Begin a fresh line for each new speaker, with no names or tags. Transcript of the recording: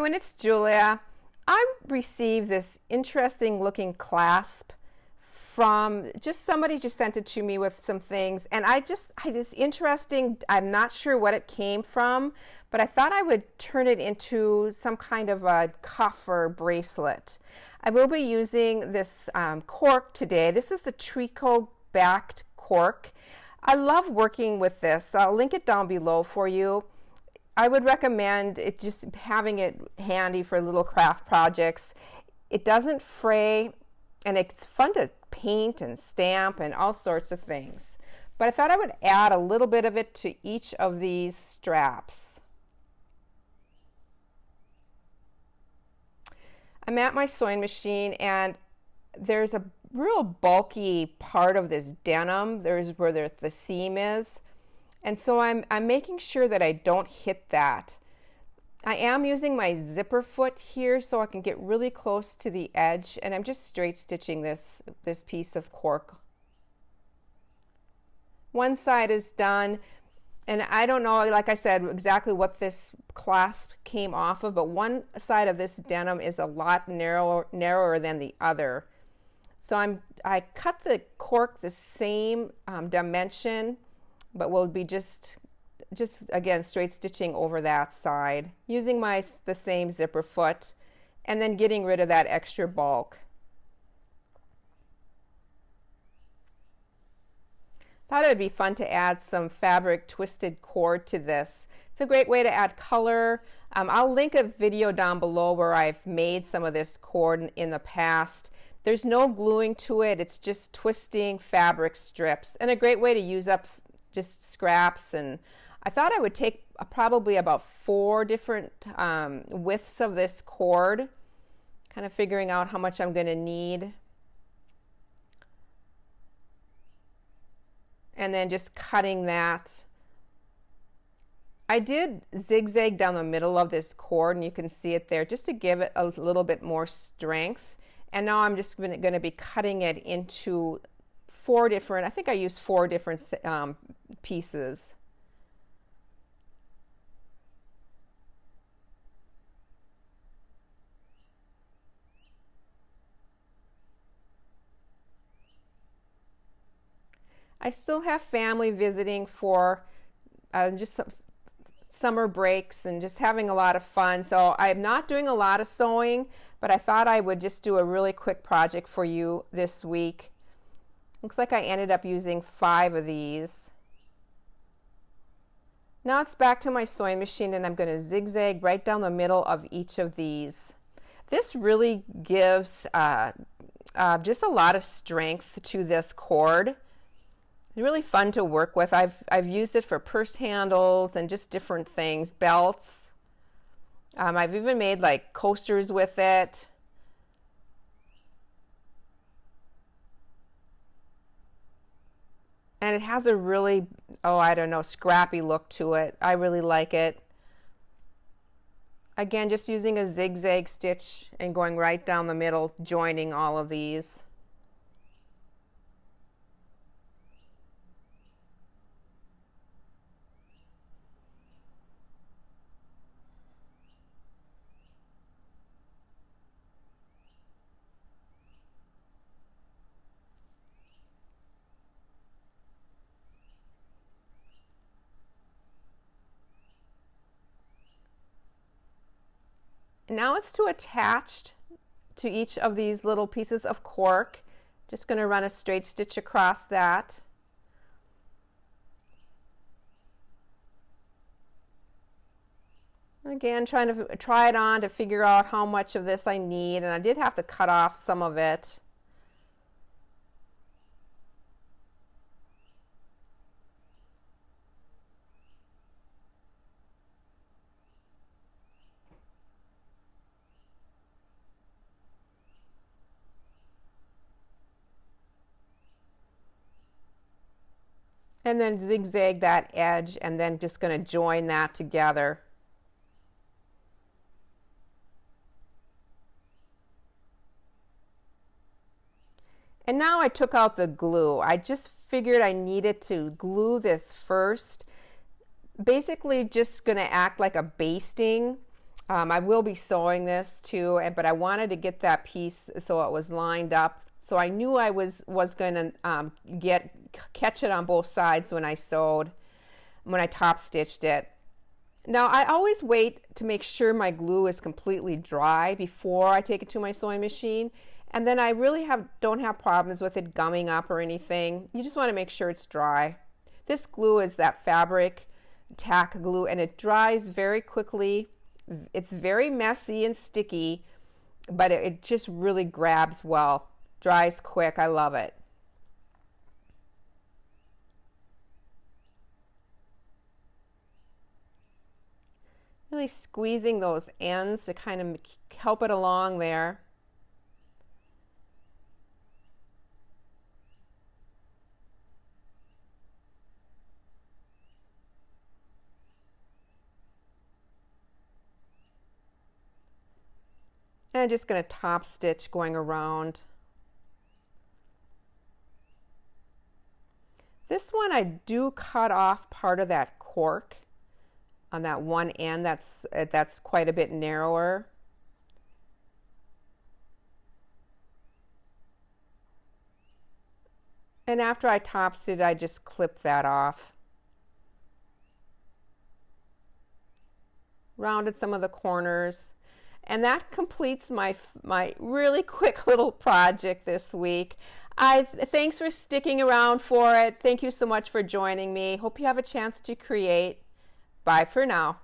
doing? It's Julia. I received this interesting looking clasp from somebody just sent it to me with some things, and it's interesting. I'm not sure what it came from, but I thought I would turn it into some kind of a cuff or bracelet. I will be using this cork today. This is the Trico backed cork. I love working with this. I'll link it down below for you. I would recommend it, just having it handy for little craft projects. It doesn't fray, and it's fun to paint and stamp and all sorts of things. But I thought I would add a little bit of it to each of these straps. I'm at my sewing machine, and there's a real bulky part of this denim. There's where the seam is. And so I'm making sure that I don't hit that. I am using my zipper foot here so I can get really close to the edge, and I'm just straight stitching this piece of cork. One side is done, and I don't know, like I said, exactly what this clasp came off of, but one side of this denim is a lot narrower than the other. So I cut the cork the same dimension, but we'll be just again straight stitching over that side using the same zipper foot, and then getting rid of that extra bulk. Thought it would be fun to add some fabric twisted cord to this. It's a great way to add color. I'll link a video down below where I've made some of this cord in the past. There's no gluing to it. It's just twisting fabric strips, and a great way to use up just scraps. And I thought I would take probably about 4 different widths of this cord, kind of figuring out how much I'm going to need, and then just cutting that. I did zigzag down the middle of this cord, and you can see it there just to give it a little bit more strength. And now I'm just going to be cutting it into 4 different, I think I used 4 different pieces. I still have family visiting for just some summer breaks and just having a lot of fun. So I'm not doing a lot of sewing, but I thought I would just do a really quick project for you this week. Looks like I ended up using 5 of these. Now it's back to my sewing machine, and I'm going to zigzag right down the middle of each of these. This really gives just a lot of strength to this cord. It's really fun to work with. I've used it for purse handles and just different things, belts. I've even made like coasters with it. And it has a really, I don't know, scrappy look to it. I really like it. Again, just using a zigzag stitch and going right down the middle, joining all of these. Now it's to attach to each of these little pieces of cork. Just going to run a straight stitch across that. Again, trying to try it on to figure out how much of this I need, and I did have to cut off some of it. And then zigzag that edge, and then just going to join that together. And now I took out the glue. I just figured I needed to glue this first. Basically just going to act like a basting. I will be sewing this too, but I wanted to get that piece so it was lined up. So I knew I was going to catch it on both sides when I sewed, when I top stitched it. Now I always wait to make sure my glue is completely dry before I take it to my sewing machine, and then I really don't have problems with it gumming up or anything. You just want to make sure it's dry. This glue is that fabric tack glue, and it dries very quickly. It's very messy and sticky, but it just really grabs well. Dries quick. I love it. Really squeezing those ends to kind of help it along there. And I'm just going to top stitch going around. This one I do cut off part of that cork on that one end. That's quite a bit narrower. And after I top stitched, I just clip that off. Rounded some of the corners. And that completes my really quick little project this week. Thanks for sticking around for it. Thank you so much for joining me. Hope you have a chance to create. Bye for now.